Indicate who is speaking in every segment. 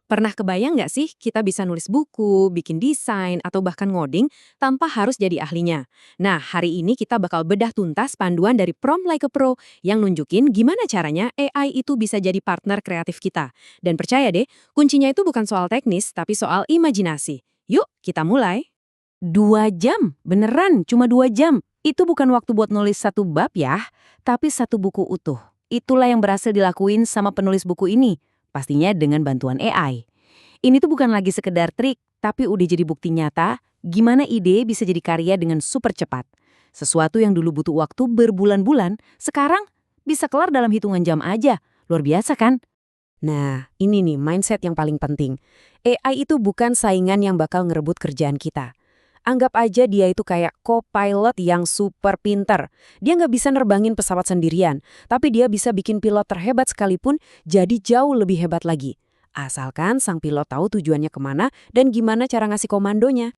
Speaker 1: Pernah kebayang nggak sih kita bisa nulis buku, bikin desain, atau bahkan ngoding tanpa harus jadi ahlinya? Nah, hari ini kita bakal bedah tuntas panduan dari Prompt Like a Pro yang nunjukin gimana caranya AI itu bisa jadi partner kreatif kita. Dan percaya deh, kuncinya itu bukan soal teknis, tapi soal imajinasi. Yuk, kita mulai.
Speaker 2: 2 jam? Beneran? Cuma 2 jam? Itu bukan waktu buat nulis satu bab ya, tapi satu buku utuh. Itulah yang berhasil dilakuin sama penulis buku ini, pastinya dengan bantuan AI. Ini tuh bukan lagi sekedar trik, tapi udah jadi bukti nyata gimana ide bisa jadi karya dengan super cepat. Sesuatu yang dulu butuh waktu berbulan-bulan, sekarang bisa kelar dalam hitungan jam aja. Luar biasa kan? Nah, ini nih mindset yang paling penting. AI itu bukan saingan yang bakal ngerebut kerjaan kita. Anggap aja dia itu kayak co-pilot yang super pinter. Dia nggak bisa nerbangin pesawat sendirian, tapi dia bisa bikin pilot terhebat sekalipun jadi jauh lebih hebat lagi. Asalkan sang pilot tahu tujuannya kemana dan gimana cara ngasih komandonya.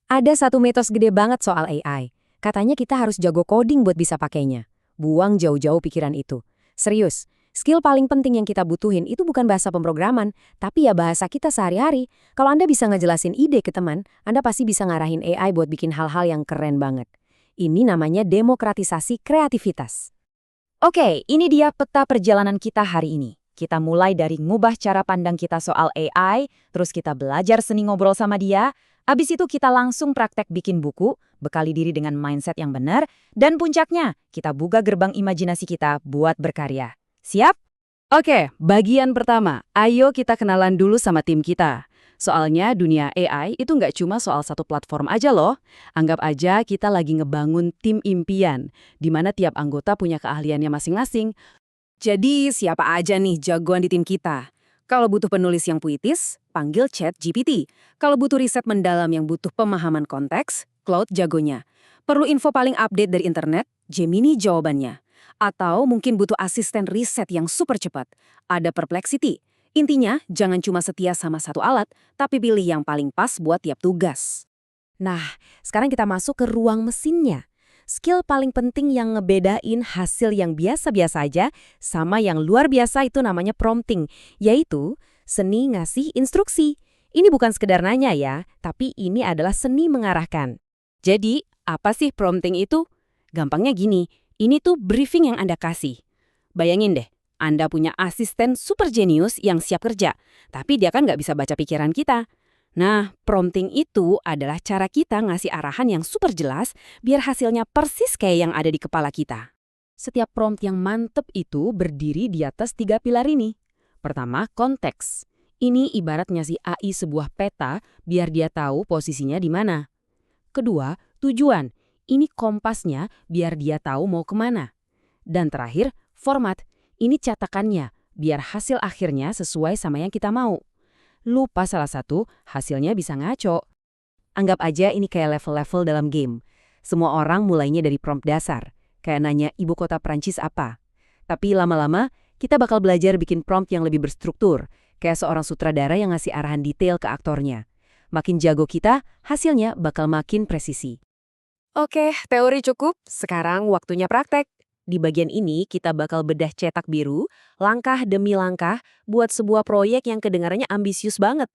Speaker 3: Ada satu mitos gede banget soal AI. Katanya kita harus jago coding buat bisa pakainya. Buang jauh-jauh pikiran itu. Serius, skill paling penting yang kita butuhin itu bukan bahasa pemrograman, tapi ya bahasa kita sehari-hari. Kalau Anda bisa ngejelasin ide ke teman, Anda pasti bisa ngarahin AI buat bikin hal-hal yang keren banget. Ini namanya demokratisasi kreativitas. Oke, ini dia peta perjalanan kita hari ini. Kita mulai dari ngubah cara pandang kita soal AI, terus kita belajar seni ngobrol sama dia, abis itu kita langsung praktek bikin buku, bekali diri dengan mindset yang benar, dan puncaknya, kita buka gerbang imajinasi kita buat berkarya. Siap?
Speaker 2: Oke, bagian pertama. Ayo kita kenalan dulu sama tim kita. Soalnya dunia AI itu nggak cuma soal satu platform aja loh. Anggap aja kita lagi ngebangun tim impian, di mana tiap anggota punya keahliannya masing-masing. Jadi siapa aja nih jagoan di tim kita? Kalau butuh penulis yang puitis, panggil ChatGPT. Kalau butuh riset mendalam yang butuh pemahaman konteks, Claude jagonya. Perlu info paling update dari internet, Gemini jawabannya. Atau mungkin butuh asisten riset yang super cepat. Ada Perplexity. Intinya, jangan cuma setia sama satu alat, tapi pilih yang paling pas buat tiap tugas.
Speaker 3: Nah, sekarang kita masuk ke ruang mesinnya. Skill paling penting yang ngebedain hasil yang biasa-biasa aja sama yang luar biasa itu namanya prompting, yaitu seni ngasih instruksi. Ini bukan sekedar nanya ya, tapi ini adalah seni mengarahkan.
Speaker 2: Jadi, apa sih prompting itu? Gampangnya gini, ini tuh briefing yang Anda kasih. Bayangin deh, Anda punya asisten super jenius yang siap kerja, tapi dia kan nggak bisa baca pikiran kita. Nah, prompting itu adalah cara kita ngasih arahan yang super jelas biar hasilnya persis kayak yang ada di kepala kita. Setiap prompt yang mantep itu berdiri di atas 3 pilar ini. Pertama, konteks. Ini ibarat ngasih AI sebuah peta biar dia tahu posisinya di mana. Kedua, tujuan. Ini kompasnya biar dia tahu mau kemana. Dan terakhir, format. Ini catakannya biar hasil akhirnya sesuai sama yang kita mau. Lupa salah satu, hasilnya bisa ngaco.
Speaker 3: Anggap aja ini kayak level-level dalam game. Semua orang mulainya dari prompt dasar, kayak nanya ibu kota Prancis apa. Tapi lama-lama, kita bakal belajar bikin prompt yang lebih berstruktur, kayak seorang sutradara yang ngasih arahan detail ke aktornya. Makin jago kita, hasilnya bakal makin presisi.
Speaker 1: Oke, teori cukup. Sekarang waktunya praktek.
Speaker 3: Di bagian ini, kita bakal bedah cetak biru, langkah demi langkah, buat sebuah proyek yang kedengarannya ambisius banget.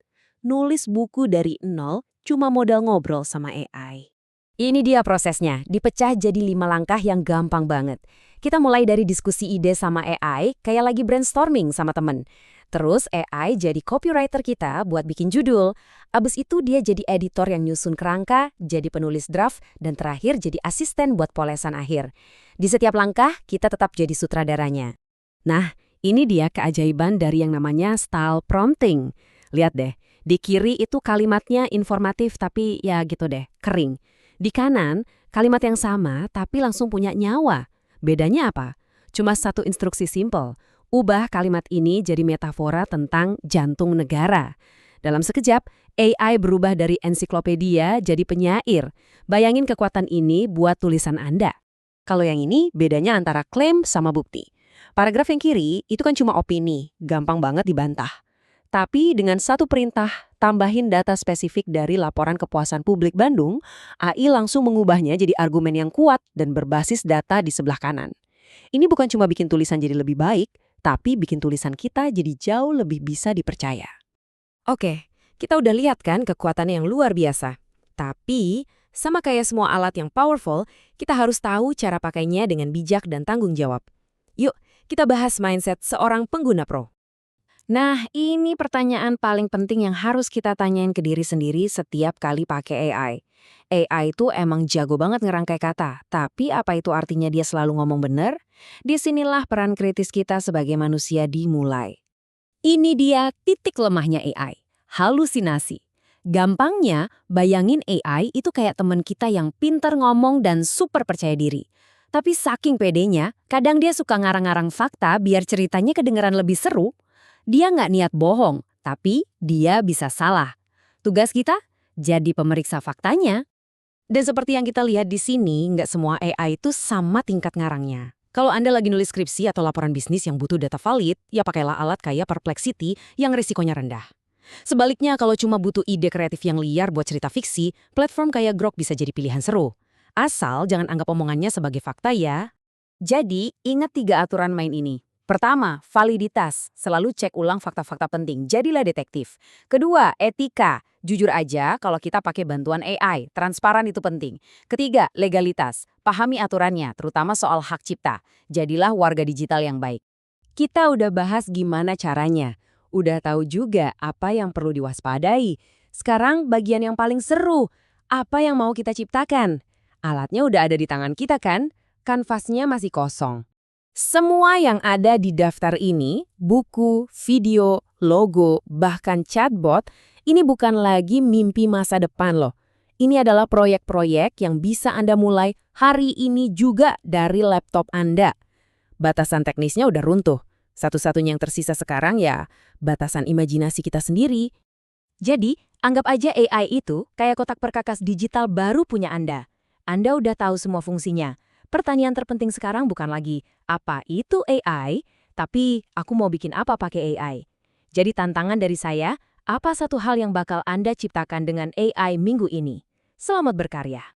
Speaker 3: Nulis buku dari nol, cuma modal ngobrol sama AI. Ini dia prosesnya, dipecah jadi 5 langkah yang gampang banget. Kita mulai dari diskusi ide sama AI, kayak lagi brainstorming sama temen. Terus AI jadi copywriter kita buat bikin judul. Abis itu dia jadi editor yang nyusun kerangka, jadi penulis draft, dan terakhir jadi asisten buat polesan akhir. Di setiap langkah, kita tetap jadi sutradaranya.
Speaker 2: Nah, ini dia keajaiban dari yang namanya style prompting. Lihat deh, di kiri itu kalimatnya informatif tapi ya gitu deh, kering. Di kanan, kalimat yang sama tapi langsung punya nyawa. Bedanya apa? Cuma satu instruksi simple. Ubah kalimat ini jadi metafora tentang jantung negara. Dalam sekejap, AI berubah dari ensiklopedia jadi penyair. Bayangin kekuatan ini buat tulisan Anda.
Speaker 3: Kalau yang ini, bedanya antara klaim sama bukti. Paragraf yang kiri itu kan cuma opini, gampang banget dibantah. Tapi dengan satu perintah, tambahin data spesifik dari laporan kepuasan publik Bandung, AI langsung mengubahnya jadi argumen yang kuat dan berbasis data di sebelah kanan. Ini bukan cuma bikin tulisan jadi lebih baik, tapi bikin tulisan kita jadi jauh lebih bisa dipercaya. Oke, kita udah lihat kan kekuatannya yang luar biasa. Tapi, sama kayak semua alat yang powerful, kita harus tahu cara pakainya dengan bijak dan tanggung jawab. Yuk, kita bahas mindset seorang pengguna pro.
Speaker 2: Nah, ini pertanyaan paling penting yang harus kita tanyain ke diri sendiri setiap kali pakai AI. AI itu emang jago banget ngerangkai kata, tapi apa itu artinya dia selalu ngomong bener? Disinilah peran kritis kita sebagai manusia dimulai.
Speaker 3: Ini dia titik lemahnya AI, halusinasi. Gampangnya, bayangin AI itu kayak teman kita yang pinter ngomong dan super percaya diri. Tapi saking pedenya, kadang dia suka ngarang-ngarang fakta biar ceritanya kedengeran lebih seru. Dia nggak niat bohong, tapi dia bisa salah. Tugas kita? Jadi pemeriksa faktanya. Dan seperti yang kita lihat di sini, nggak semua AI itu sama tingkat ngarangnya. Kalau Anda lagi nulis skripsi atau laporan bisnis yang butuh data valid, ya pakailah alat kayak Perplexity yang risikonya rendah. Sebaliknya, kalau cuma butuh ide kreatif yang liar buat cerita fiksi, platform kayak Grok bisa jadi pilihan seru. Asal jangan anggap omongannya sebagai fakta ya.
Speaker 2: Jadi, ingat 3 aturan main ini. Pertama, validitas. Selalu cek ulang fakta-fakta penting. Jadilah detektif. Kedua, etika. Jujur aja kalau kita pakai bantuan AI. Transparan itu penting. Ketiga, legalitas. Pahami aturannya, terutama soal hak cipta. Jadilah warga digital yang baik.
Speaker 3: Kita udah bahas gimana caranya. Udah tahu juga apa yang perlu diwaspadai. Sekarang bagian yang paling seru. Apa yang mau kita ciptakan? Alatnya udah ada di tangan kita kan? Kanvasnya masih kosong.
Speaker 1: Semua yang ada di daftar ini, buku, video, logo, bahkan chatbot, ini bukan lagi mimpi masa depan loh. Ini adalah proyek-proyek yang bisa Anda mulai hari ini juga dari laptop Anda. Batasan teknisnya udah runtuh. Satu-satunya yang tersisa sekarang ya batasan imajinasi kita sendiri.
Speaker 3: Jadi, anggap aja AI itu kayak kotak perkakas digital baru punya Anda. Anda udah tahu semua fungsinya. Pertanyaan terpenting sekarang bukan lagi, apa itu AI? Tapi, aku mau bikin apa pakai AI? Jadi tantangan dari saya, apa satu hal yang bakal Anda ciptakan dengan AI minggu ini? Selamat berkarya!